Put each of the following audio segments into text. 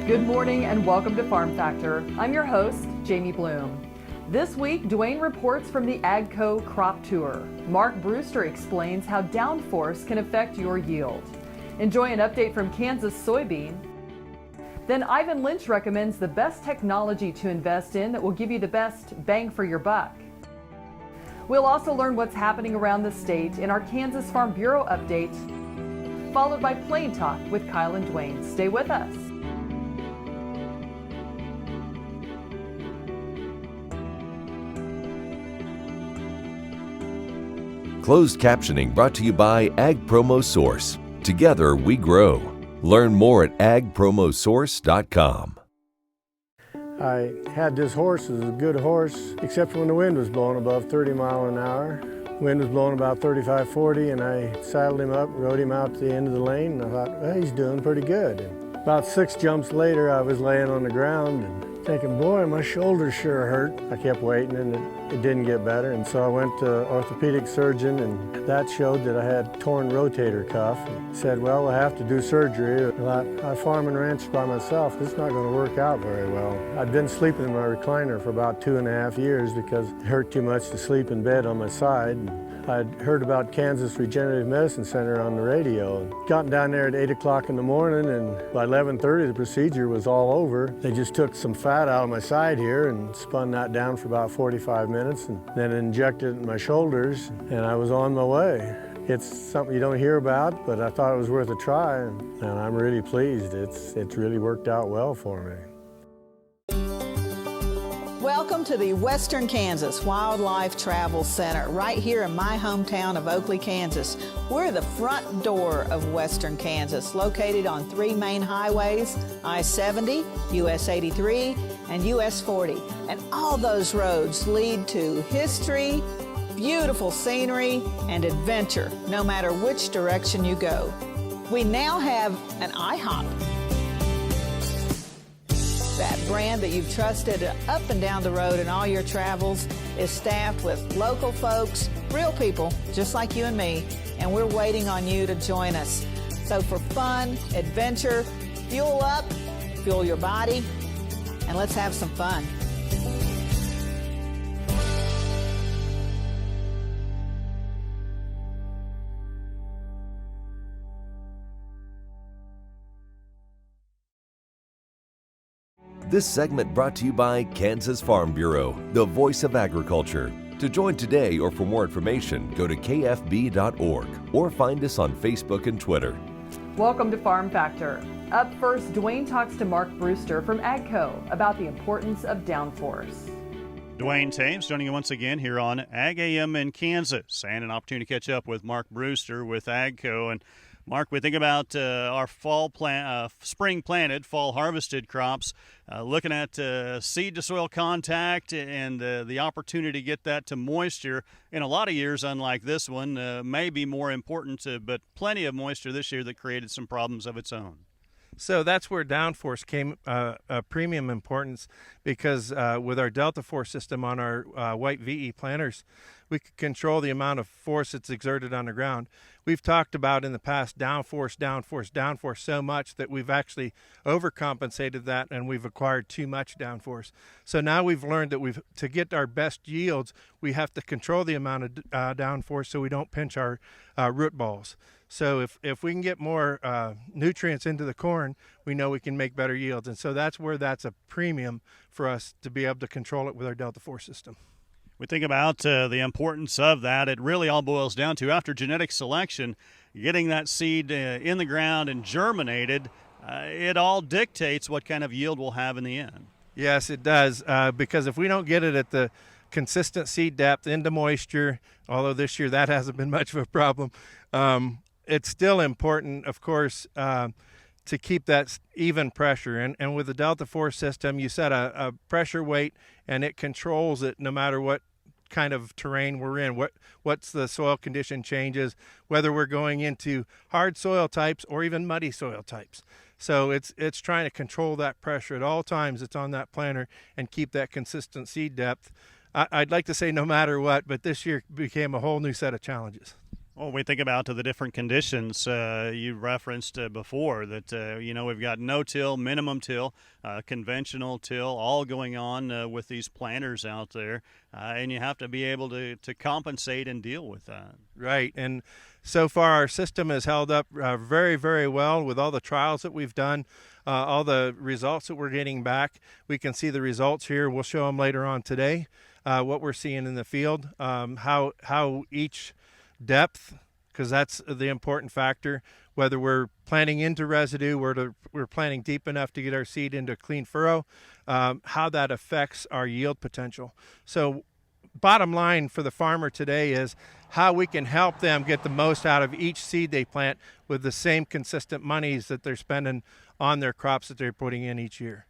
Good morning and welcome to Farm Factor. I'm your host, Jamie Bloom. This week, Duane reports from the AGCO Crop Tour. Mark Brewster explains how downforce can affect your yield. Enjoy an update from Kansas Soybean. Then Ivan Lentsch recommends the best technology to invest in that will give you the best bang for your buck. We'll also learn what's happening around the state in our Kansas Farm Bureau update, followed by Plain Talk with Kyle and Duane. Stay with us. Closed captioning brought to you by Ag Promo Source. Together we grow. Learn more at agpromosource.com. I had this horse. It was a good horse, except for when the wind was blowing above 30 miles an hour. Wind was blowing about 35, 40, and I saddled him up, rode him out to the end of the lane, and I thought, well, he's doing pretty good. And about 6 jumps later, I was laying on the ground and thinking, boy, my shoulders sure hurt. I kept waiting, and it didn't get better, and so I went to orthopedic surgeon, and that showed that I had torn rotator cuff. And said, well, we'll have to do surgery. I farm and ranch by myself. This is not going to work out very well. I'd been sleeping in my recliner for about 2.5 years because it hurt too much to sleep in bed on my side. I'd heard about Kansas Regenerative Medicine Center on the radio. Gotten down there at 8 o'clock in the morning, and by 11:30 the procedure was all over. They just took some fat out of my side here and spun that down for about 45 minutes and then injected it in my shoulders, and I was on my way. It's something you don't hear about, but I thought it was worth a try, and I'm really pleased. It's really worked out well for me. Welcome to the Western Kansas Wildlife Travel Center, right here in my hometown of Oakley, Kansas. We're the front door of Western Kansas, located on 3 main highways, I-70, US 83, and US 40. And all those roads lead to history, beautiful scenery, and adventure, no matter which direction you go. We now have an IHOP. That brand that you've trusted up and down the road in all your travels is staffed with local folks, real people, just like you and me, and we're waiting on you to join us. So for fun, adventure, fuel up, fuel your body, and let's have some fun. This segment brought to you by Kansas Farm Bureau, the voice of agriculture. To join today or for more information, go to kfb.org or find us on Facebook and Twitter. Welcome to Farm Factor. Up first, Duane talks to Mark Brewster from AGCO about the importance of downforce. Duane Thames joining you once again here on Ag AM in Kansas, and an opportunity to catch up with Mark Brewster with AGCO. And Mark, we think about our spring planted, fall harvested crops, looking at seed to soil contact and the opportunity to get that to moisture. In a lot of years, unlike this one, may be more important, but plenty of moisture this year that created some problems of its own. So that's where downforce came a premium importance, because with our Delta Force system on our white VE planters, we could control the amount of force that's exerted on the ground. We've talked about in the past downforce so much that we've actually overcompensated that, and we've acquired too much downforce. So now we've learned that to get our best yields, we have to control the amount of downforce so we don't pinch our root balls. So if we can get more nutrients into the corn, we know we can make better yields. And so that's where that's a premium for us to be able to control it with our Delta Force system. We think about the importance of that. It really all boils down to, after genetic selection, getting that seed in the ground and germinated, it all dictates what kind of yield we'll have in the end. Yes, it does, because if we don't get it at the consistent seed depth into moisture, although this year that hasn't been much of a problem, it's still important, of course, to keep that even pressure. And with the Delta Force system, you set a pressure weight, and it controls it no matter what kind of terrain we're in, what's the soil condition changes, whether we're going into hard soil types or even muddy soil types. So it's trying to control that pressure at all times. It's on that planter and keep that consistent seed depth. I'd like to say no matter what, but this year became a whole new set of challenges. Well, we think about the different conditions you referenced before that, we've got no-till, minimum till, conventional till, all going on with these planters out there, and you have to be able to compensate and deal with that. Right, and so far our system has held up very, very well with all the trials that we've done, all the results that we're getting back. We can see the results here. We'll show them later on today, what we're seeing in the field, how each depth, because that's the important factor, whether we're planting into residue, we're planting deep enough to get our seed into a clean furrow, how that affects our yield potential. So bottom line for the farmer today is how we can help them get the most out of each seed they plant with the same consistent monies that they're spending on their crops that they're putting in each year.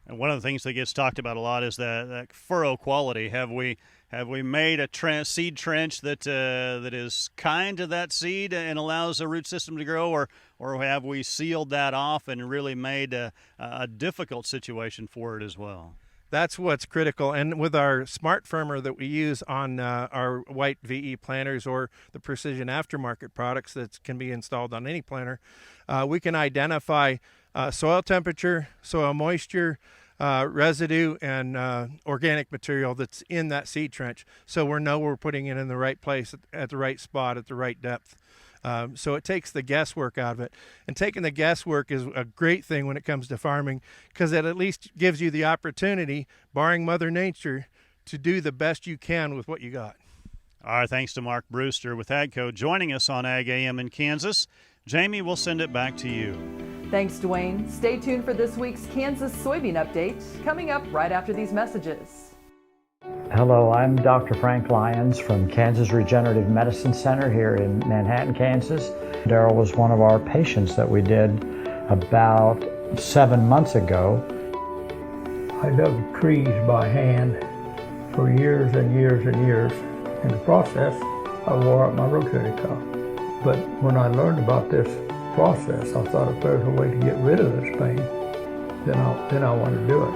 And one of the things that gets talked about a lot is that furrow quality. Have we made a seed trench that is kind to that seed and allows the root system to grow, or have we sealed that off and really made a difficult situation for it as well? That's what's critical. And with our smart firmer that we use on our white VE planters or the precision aftermarket products that can be installed on any planter, we can identify soil temperature, soil moisture, residue, and organic material that's in that seed trench. So we know we're putting it in the right place at the right spot at the right depth. So it takes the guesswork out of it. And taking the guesswork is a great thing when it comes to farming, because it at least gives you the opportunity, barring Mother Nature, to do the best you can with what you got. All right, thanks to Mark Brewster with AGCO joining us on Ag AM in Kansas. Jamie, we'll send it back to you. Thanks, Duane. Stay tuned for this week's Kansas Soybean Update, coming up right after these messages. Hello, I'm Dr. Frank Lyons from Kansas Regenerative Medicine Center here in Manhattan, Kansas. Daryl was one of our patients that we did about 7 months ago. I dug trees by hand for years and years and years. In the process, I wore out my rotator cuff. But when I learned about this process, I thought if there's a way to get rid of this pain, then I want to do it.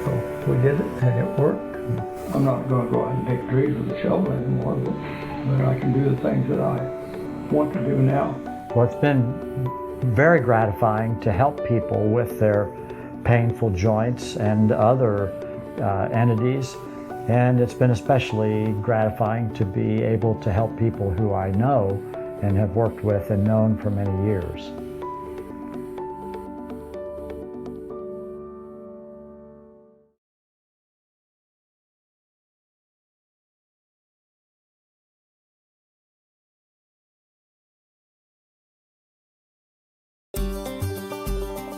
So we did it, and it worked. I'm not going to go out and take trees with a shovel anymore, but I can do the things that I want to do now. Well, it's been very gratifying to help people with their painful joints and other entities. And it's been especially gratifying to be able to help people who I know and have worked with and known for many years.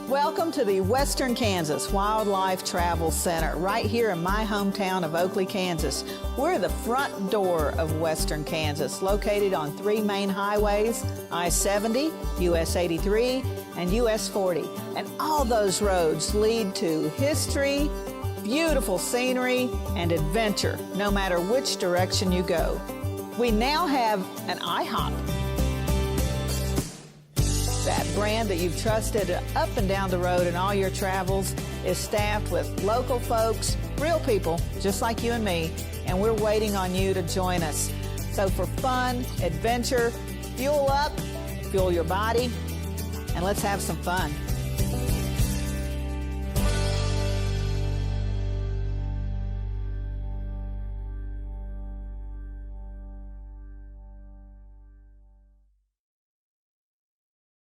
Welcome to the Western Kansas Wildlife Travel Center, right here in my hometown of Oakley, Kansas. We're the front door of Western Kansas, located on 3 main highways, I-70, US 83, and US 40. And all those roads lead to history, beautiful scenery, and adventure, no matter which direction you go. We now have an IHOP. That brand that you've trusted up and down the road in all your travels is staffed with local folks, real people, just like you and me, and we're waiting on you to join us. So for fun, adventure, fuel up, fuel your body, and let's have some fun.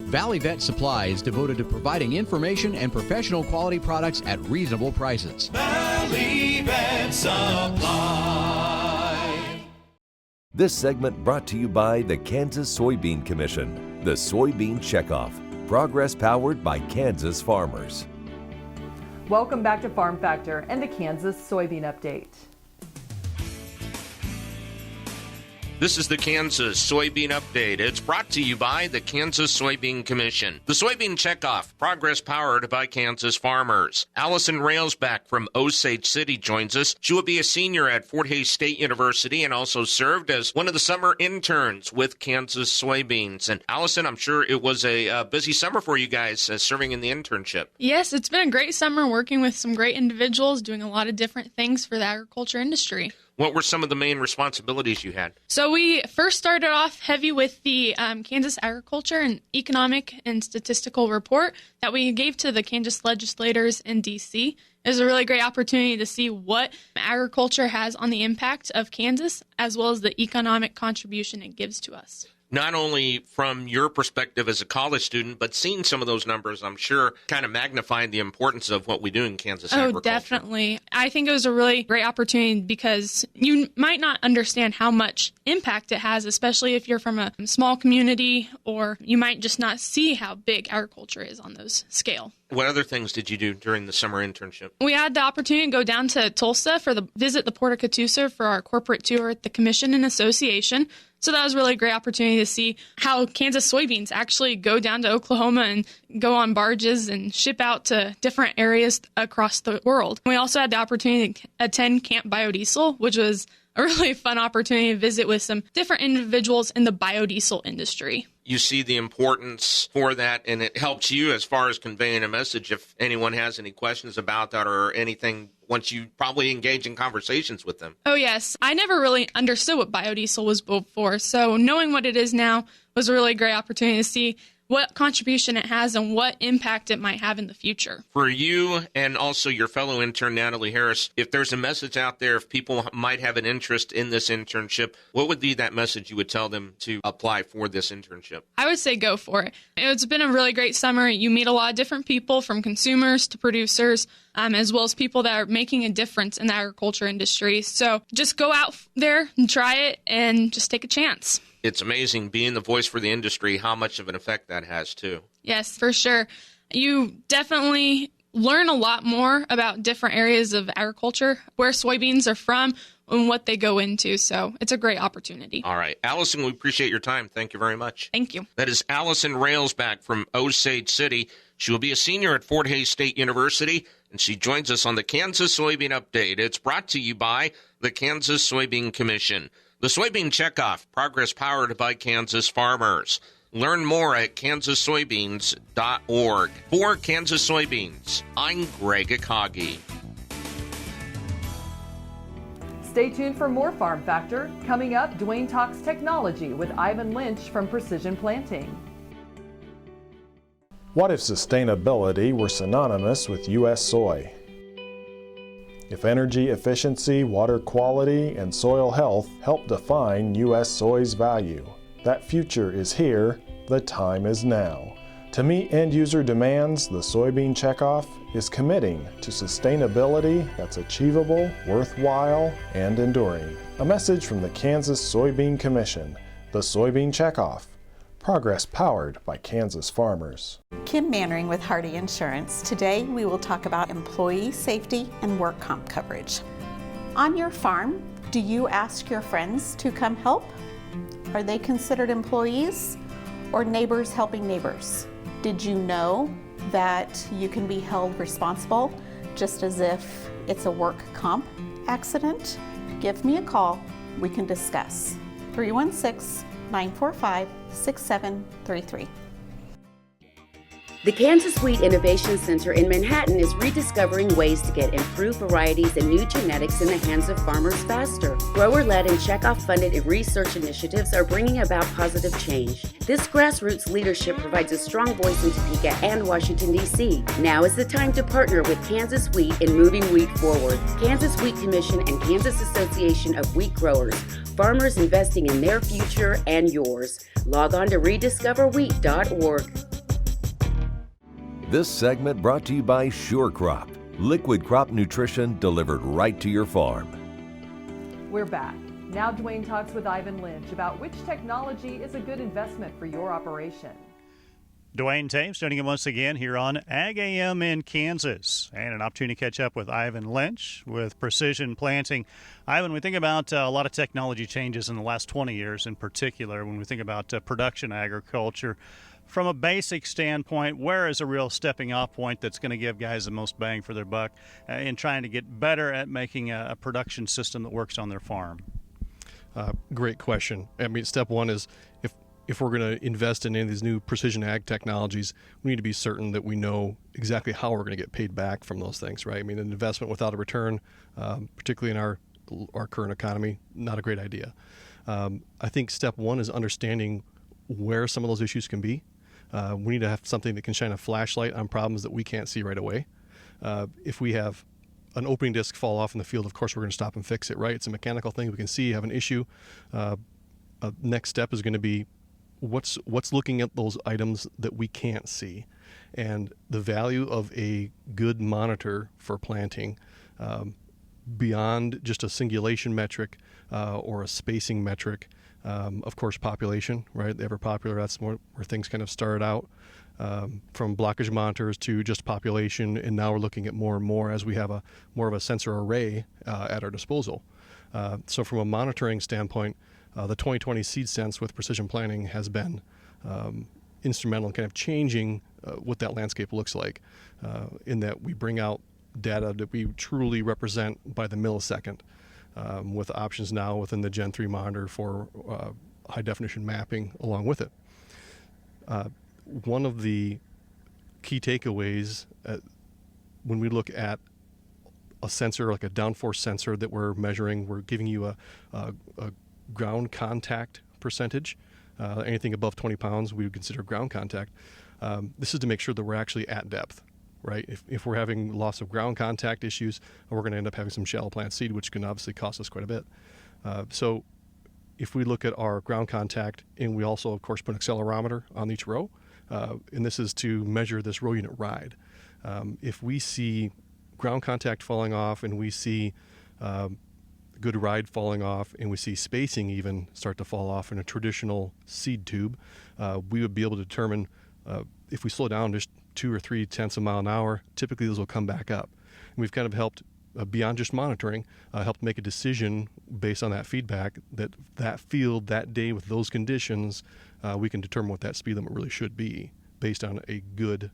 Valley Vet Supply is devoted to providing information and professional quality products at reasonable prices. Valley Vet Supply. This segment brought to you by the Kansas Soybean Commission, the Soybean Checkoff, progress powered by Kansas farmers. Welcome back to Farm Factor and the Kansas Soybean Update. This is the Kansas Soybean Update. It's brought to you by the Kansas Soybean Commission. The Soybean Checkoff, progress powered by Kansas farmers. Allison Railsback from Osage City joins us. She will be a senior at Fort Hays State University and also served as one of the summer interns with Kansas Soybeans. And Allison, I'm sure it was a busy summer for you guys serving in the internship. Yes, it's been a great summer working with some great individuals, doing a lot of different things for the agriculture industry. What were some of the main responsibilities you had? So we first started off heavy with the Kansas Agriculture and Economic and Statistical Report that we gave to the Kansas legislators in D.C. It was a really great opportunity to see what agriculture has on the impact of Kansas, as well as the economic contribution it gives to us. Not only from your perspective as a college student, but seeing some of those numbers, I'm sure, kind of magnified the importance of what we do in Kansas agriculture. Oh, definitely. I think it was a really great opportunity because you might not understand how much impact it has, especially if you're from a small community, or you might just not see how big agriculture is on those scale. What other things did you do during the summer internship? We had the opportunity to go down to Tulsa for visit the Port of Catoosa for our corporate tour at the Commission and Association. So that was a really great opportunity to see how Kansas soybeans actually go down to Oklahoma and go on barges and ship out to different areas across the world. We also had the opportunity to attend Camp Biodiesel, which was a really fun opportunity to visit with some different individuals in the biodiesel industry. You see the importance for that, and it helps you as far as conveying a message if anyone has any questions about that or anything once you probably engage in conversations with them. Oh, yes. I never really understood what biodiesel was built for, so knowing what it is now was a really great opportunity to see what contribution it has and what impact it might have in the future. For you and also your fellow intern, Natalie Harris, if there's a message out there, if people might have an interest in this internship, what would be that message you would tell them to apply for this internship? I would say go for it. It's been a really great summer. You meet a lot of different people, from consumers to producers, as well as people that are making a difference in the agriculture industry. So just go out there and try it and just take a chance. It's amazing being the voice for the industry, how much of an effect that has, too. Yes, for sure. You definitely learn a lot more about different areas of agriculture, where soybeans are from, and what they go into. So it's a great opportunity. All right. Allison, we appreciate your time. Thank you very much. Thank you. That is Allison Railsback from Osage City. She will be a senior at Fort Hays State University, and she joins us on the Kansas Soybean Update. It's brought to you by the Kansas Soybean Commission. The Soybean Checkoff, progress powered by Kansas farmers. Learn more at kansassoybeans.org. For Kansas Soybeans, I'm Greg Akagi. Stay tuned for more Farm Factor. Coming up, Duane talks technology with Ivan Lentsch from Precision Planting. What if sustainability were synonymous with U.S. soy? If energy efficiency, water quality, and soil health help define U.S. soy's value, that future is here, the time is now. To meet end-user demands, the Soybean Checkoff is committing to sustainability that's achievable, worthwhile, and enduring. A message from the Kansas Soybean Commission, the Soybean Checkoff. Progress powered by Kansas farmers. Kim Mannering with Hardy Insurance. Today we will talk about employee safety and work comp coverage. On your farm, do you ask your friends to come help? Are they considered employees or neighbors helping neighbors? Did you know that you can be held responsible just as if it's a work comp accident? Give me a call, we can discuss. 316-945-6733. The Kansas Wheat Innovation Center in Manhattan is rediscovering ways to get improved varieties and new genetics in the hands of farmers faster. Grower-led and checkoff-funded research initiatives are bringing about positive change. This grassroots leadership provides a strong voice in Topeka and Washington, D.C. Now is the time to partner with Kansas Wheat in moving wheat forward. Kansas Wheat Commission and Kansas Association of Wheat Growers. Farmers investing in their future and yours. Log on to rediscoverwheat.org. This segment brought to you by Sure Crop, liquid crop nutrition delivered right to your farm. We're back. Now Duane talks with Ivan Lentsch about which technology is a good investment for your operation. Duane Taves joining him once again here on Ag AM in Kansas, and an opportunity to catch up with Ivan Lentsch with Precision Planting. Ivan, we think about a lot of technology changes in the last 20 years in particular when we think about production agriculture. From a basic standpoint, where is a real stepping off point that's going to give guys the most bang for their buck in trying to get better at making a production system that works on their farm? Great question. I mean, step one is if we're going to invest in any of these new precision ag technologies, we need to be certain that we know exactly how we're going to get paid back from those things, right? I mean, an investment without a return, particularly in our our current economy, not a great idea. I think step one is understanding where some of those issues can be. We need to have something that can shine a flashlight on problems that we can't see right away. If we have an opening disc fall off in the field, of course we're going to stop and fix it, right? It's a mechanical thing. We can see you have an issue. Next step is going to be what's looking at those items that we can't see, and the value of a good monitor for planting beyond just a singulation metric or a spacing metric. Of course, population, right? Ever popular. That's more where things kind of started out. From blockage monitors to just population, and now we're looking at more and more as we have more of a sensor array at our disposal. So from a monitoring standpoint, the 2020 seed sense with precision planting has been instrumental in kind of changing what that landscape looks like, in that we bring out data that we truly represent by the millisecond, with options now within the Gen 3 monitor for high definition mapping along with it. One of the key takeaways when we look at a sensor like a downforce sensor that we're measuring, we're giving you a ground contact percentage. Anything above 20 pounds we would consider ground contact. This is to make sure that we're actually at depth, right? If we're having loss of ground contact issues, we're going to end up having some shallow plant seed, which can obviously cost us quite a bit. So if we look at our ground contact, and we also of course put an accelerometer on each row, and this is to measure this row unit ride. If we see ground contact falling off, and we see good ride falling off, and we see spacing even start to fall off in a traditional seed tube, we would be able to determine if we slow down just 2 or 3 tenths of a mile an hour, typically those will come back up. And we've kind of helped, beyond just monitoring, helped make a decision based on that feedback that field that day with those conditions, we can determine what that speed limit really should be based on a good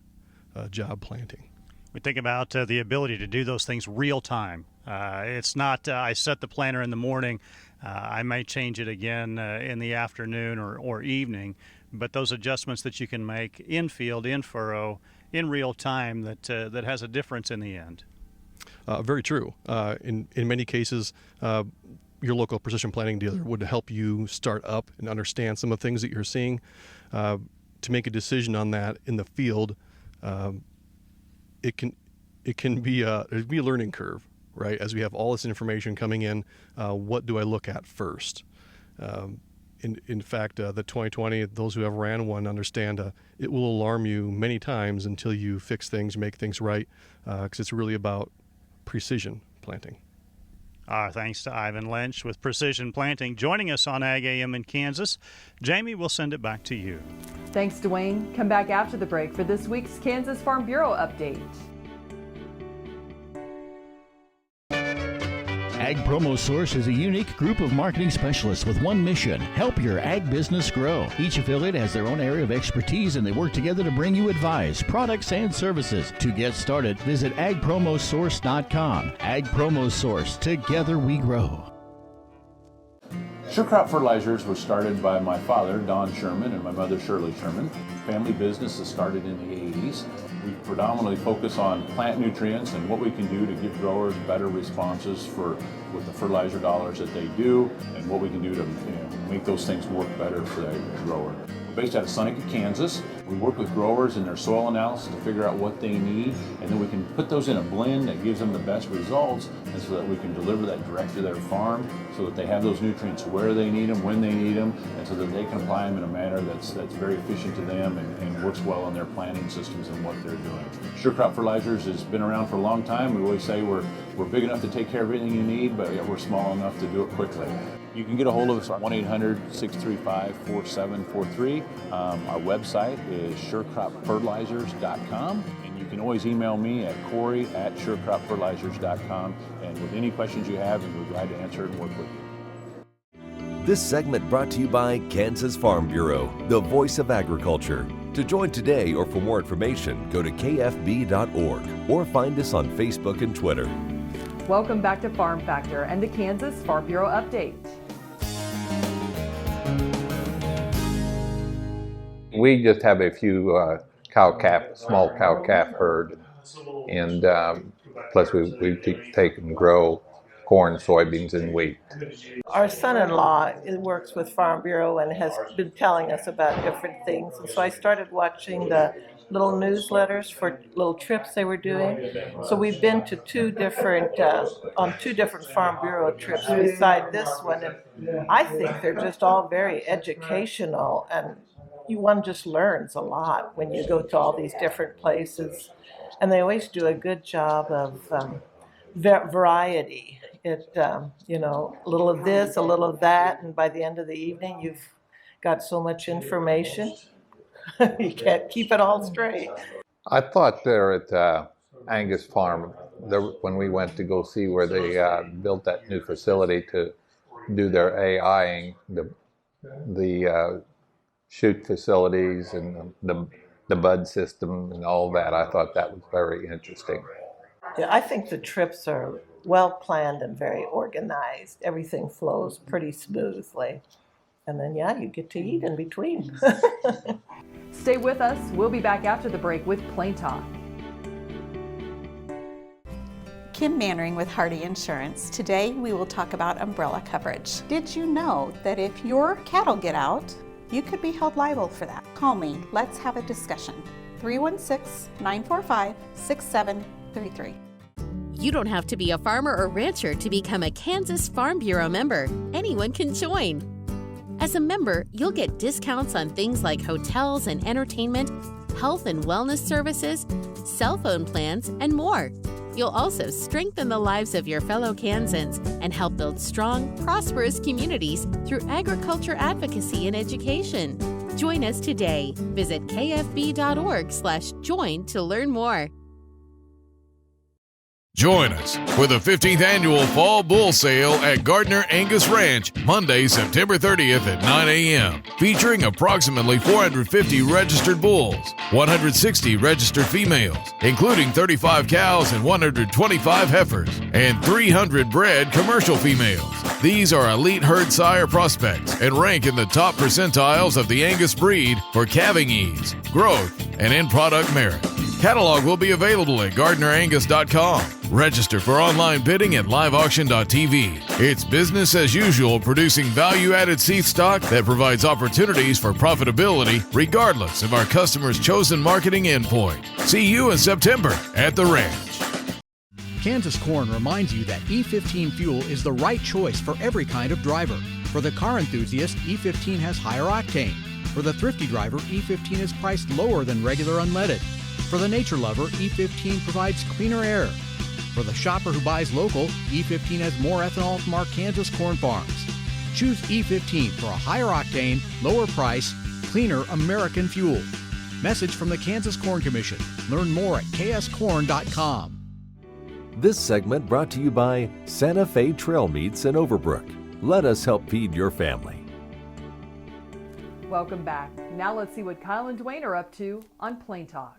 job planting. We think about the ability to do those things real time. It's not I set the planter in the morning, I may change it again in the afternoon or evening, but those adjustments that you can make in field, in furrow, in real time, that has a difference in the end. Very true. In many cases, your local precision planting dealer would help you start up and understand some of the things that you're seeing. To make a decision on that in the field, it can be a learning curve, right? As we have all this information coming in, what do I look at first? In fact, the 2020, those who have ran one understand it will alarm you many times until you fix things, make things right, because it's really about precision planting. Our thanks to Ivan Lentsch with Precision Planting joining us on Ag AM in Kansas. Jamie, we'll send it back to you. Thanks, Duane. Come back after the break for this week's Kansas Farm Bureau update. Ag Promo Source is a unique group of marketing specialists with one mission: help your ag business grow. Each affiliate has their own area of expertise, and they work together to bring you advice, products, and services. To get started, visit agpromosource.com. Ag Promo Source, together we grow. Sure Crop Fertilizers was started by my father, Don Sherman, and my mother, Shirley Sherman. Family business that started in the 80s. We predominantly focus on plant nutrients and what we can do to give growers better responses with the fertilizer dollars that they do, and what we can do to make those things work better for the grower. We're based out of Seneca, Kansas. We work with growers in their soil analysis to figure out what they need, and then we can put those in a blend that gives them the best results, and so that we can deliver that direct to their farm so that they have those nutrients where they need them, when they need them, and so that they can apply them in a manner that's very efficient to them and works well in their planting systems and what they're doing. Sure Crop Fertilizers has been around for a long time. We always say we're big enough to take care of everything you need, but we're small enough to do it quickly. You can get a hold of us at 1-800-635-4743. Our website is surecropfertilizers.com, and you can always email me at Corey@surecropfertilizers.com, and with any questions you have, we're glad to answer it and work with you. This segment brought to you by Kansas Farm Bureau, the voice of agriculture. To join today or for more information, go to kfb.org or find us on Facebook and Twitter. Welcome back to Farm Factor and the Kansas Farm Bureau update. We just have a few small cow-calf herd, and plus we take and grow corn, soybeans, and wheat. Our son-in-law works with Farm Bureau and has been telling us about different things. And so I started watching the little newsletters for little trips they were doing. So we've been to on two different Farm Bureau trips beside this one. And I think they're just all very educational, and one just learns a lot when you go to all these different places. And they always do a good job of variety. A little of this, a little of that, and by the end of the evening, you've got so much information, you can't keep it all straight. I thought there at Angus Farm, when we went to go see where they built that new facility to do their AIing, the shoot facilities and the bud system and all that, I thought that was very interesting. Yeah, I think the trips are well planned and very organized. Everything flows pretty smoothly. And then, you get to eat in between. Stay with us. We'll be back after the break with Plain Talk. Kim Mannering with Hardy Insurance. Today we will talk about umbrella coverage. Did you know that if your cattle get out, you could be held liable for that? Call me. Let's have a discussion. 316-945-6733. You don't have to be a farmer or rancher to become a Kansas Farm Bureau member. Anyone can join. As a member, you'll get discounts on things like hotels and entertainment, health and wellness services, cell phone plans, and more. You'll also strengthen the lives of your fellow Kansans and help build strong, prosperous communities through agriculture advocacy and education. Join us today. Visit kfb.org/join to learn more. Join us for the 15th annual Fall Bull Sale at Gardner Angus Ranch, Monday, September 30th at 9 a.m., featuring approximately 450 registered bulls, 160 registered females, including 35 cows and 125 heifers, and 300 bred commercial females. These are elite herd sire prospects and rank in the top percentiles of the Angus breed for calving ease, growth, and end product merit. Catalog will be available at GardnerAngus.com. Register for online bidding at liveauction.tv. It's business as usual, producing value-added seed stock that provides opportunities for profitability regardless of our customers' chosen marketing endpoint. See you in September at the ranch. Kansas Corn reminds you that E15 fuel is the right choice for every kind of driver. For the car enthusiast, E15 has higher octane. For the thrifty driver, E15 is priced lower than regular unleaded. For the nature lover, E15 provides cleaner air. For the shopper who buys local, E15 has more ethanol from our Kansas corn farms. Choose E15 for a higher octane, lower price, cleaner American fuel. Message from the Kansas Corn Commission. Learn more at kscorn.com. This segment brought to you by Santa Fe Trail Meats in Overbrook. Let us help feed your family. Welcome back. Now let's see what Kyle and Duane are up to on Plain Talk.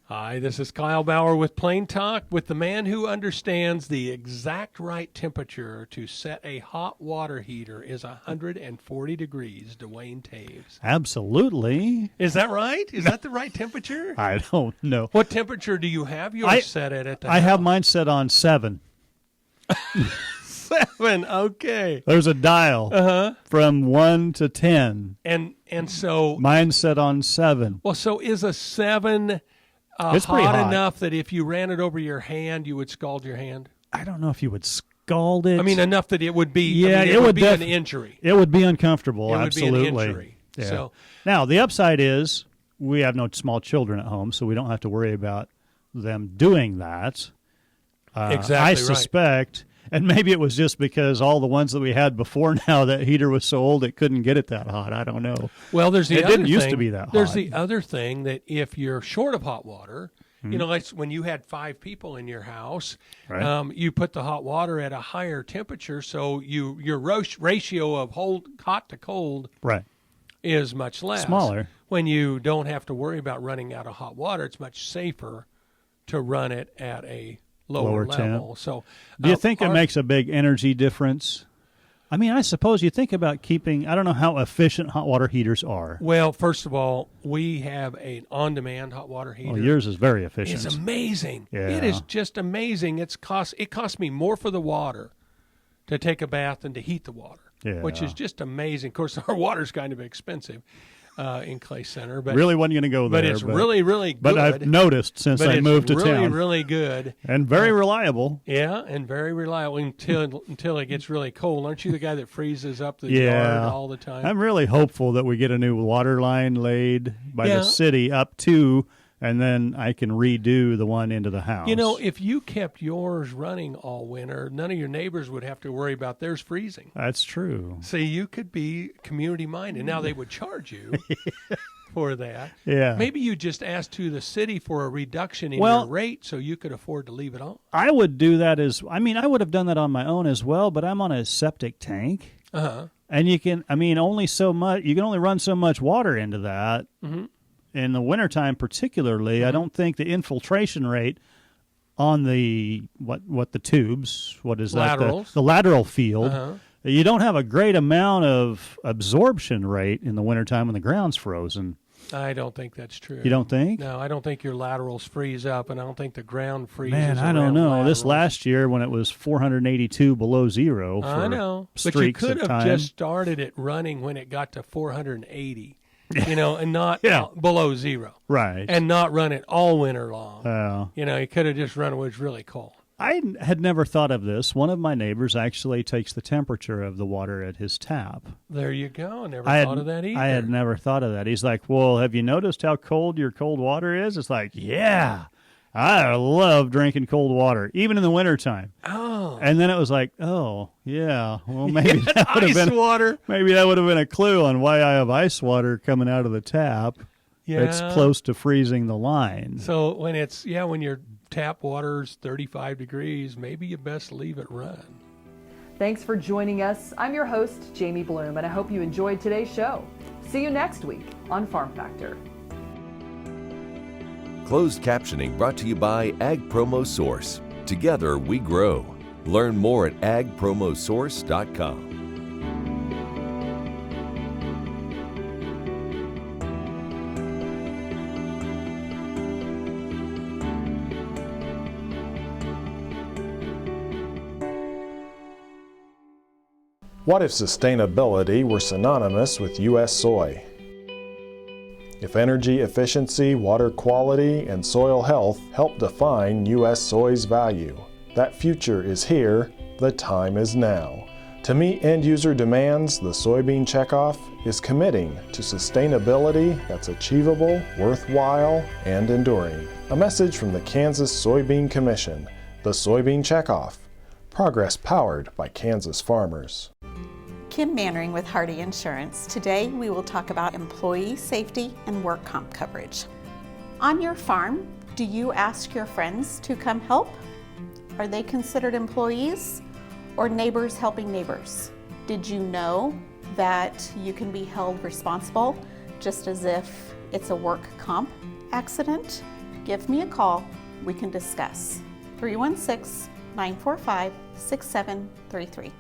Hi, this is Kyle Bauer with Plain Talk, with the man who understands the exact right temperature to set a hot water heater is 140 degrees, Duane Taves. Absolutely. Is that right? Is that the right temperature? I don't know. What temperature do you have yours set at the I have mine set on 7. 7, okay. There's a dial from 1 to 10. And so... Mine's set on 7. Well, so is a 7... it's pretty hot enough that if you ran it over your hand, you would scald your hand? I don't know if you would scald it. I mean, enough that it would be. Yeah, it would be an injury. It would be uncomfortable. It would absolutely. be an injury. Yeah. So now the upside is we have no small children at home, so we don't have to worry about them doing that. Exactly. I suspect. And maybe it was just because all the ones that we had before now, that heater was so old it couldn't get it that hot. I don't know. Well, there's the it other didn't thing. used to be that hot. There's the other thing that if you're short of hot water, you know, like when you had 5 people in your house, right. You put the hot water at a higher temperature, so your ratio of hot to cold right. is much less. Smaller. When you don't have to worry about running out of hot water, it's much safer to run it at a lower level. Temp. So, do you think it makes a big energy difference? I mean, I suppose you think about keeping, I don't know how efficient hot water heaters are. Well, first of all, we have an on-demand hot water heater. Well, yours is very efficient. It's amazing. Yeah. It is just amazing. It costs me more for the water to take a bath than to heat the water, which is just amazing. Of course, our water's kind of expensive in Clay Center. But really wasn't going to go there. But it's really, really good. But I've noticed since I moved to town. Really, really good. And very reliable. Yeah, and very reliable until it gets really cold. Aren't you the guy that freezes up the yard all the time? I'm really hopeful that we get a new water line laid by the city up to, and then I can redo the one into the house. You know, if you kept yours running all winter, none of your neighbors would have to worry about theirs freezing. That's true. See, you could be community-minded. Now, they would charge you for that. Yeah. Maybe you just asked to the city for a reduction in your rate so you could afford to leave it on. I would do that I would have done that on my own as well, but I'm on a septic tank. Uh-huh. And you can only run so much water into that. Mm-hmm. In the wintertime particularly, I don't think the infiltration rate on the the tubes, what is Laterals. that? The lateral field. Uh-huh. You don't have a great amount of absorption rate in the wintertime when the ground's frozen. I don't think that's true. You don't think? No, I don't think your laterals freeze up, and I don't think the ground freezes. Man, I don't know. Laterals. This last year when it was 482 below zero for I know. But you could have just started it running when it got to 480. And not below zero. Right. And not run it all winter long. You could have just run it when it's really cold. I had never thought of this. One of my neighbors actually takes the temperature of the water at his tap. There you go. Never thought of that either. I had never thought of that. He's like, well, have you noticed how cold your cold water is? It's like, yeah. I love drinking cold water, even in the wintertime. Oh. And then it was like, oh, yeah. Well, maybe that would have been water. Maybe that would have been a clue on why I have ice water coming out of the tap. Yeah. It's close to freezing the line. So when your tap water's 35 degrees, maybe you best leave it run. Thanks for joining us. I'm your host, Jamie Bloom, and I hope you enjoyed today's show. See you next week on Farm Factor. Closed captioning brought to you by Ag Promo Source. Together we grow. Learn more at agpromosource.com. What if sustainability were synonymous with U.S. soy? If energy efficiency, water quality, and soil health help define U.S. soy's value, that future is here, the time is now. To meet end-user demands, the Soybean Checkoff is committing to sustainability that's achievable, worthwhile, and enduring. A message from the Kansas Soybean Commission, the Soybean Checkoff. Progress powered by Kansas farmers. Kim Mannering with Hardy Insurance. Today we will talk about employee safety and work comp coverage. On your farm, do you ask your friends to come help? Are they considered employees or neighbors helping neighbors? Did you know that you can be held responsible just as if it's a work comp accident? Give me a call, we can discuss. 316-945-6733.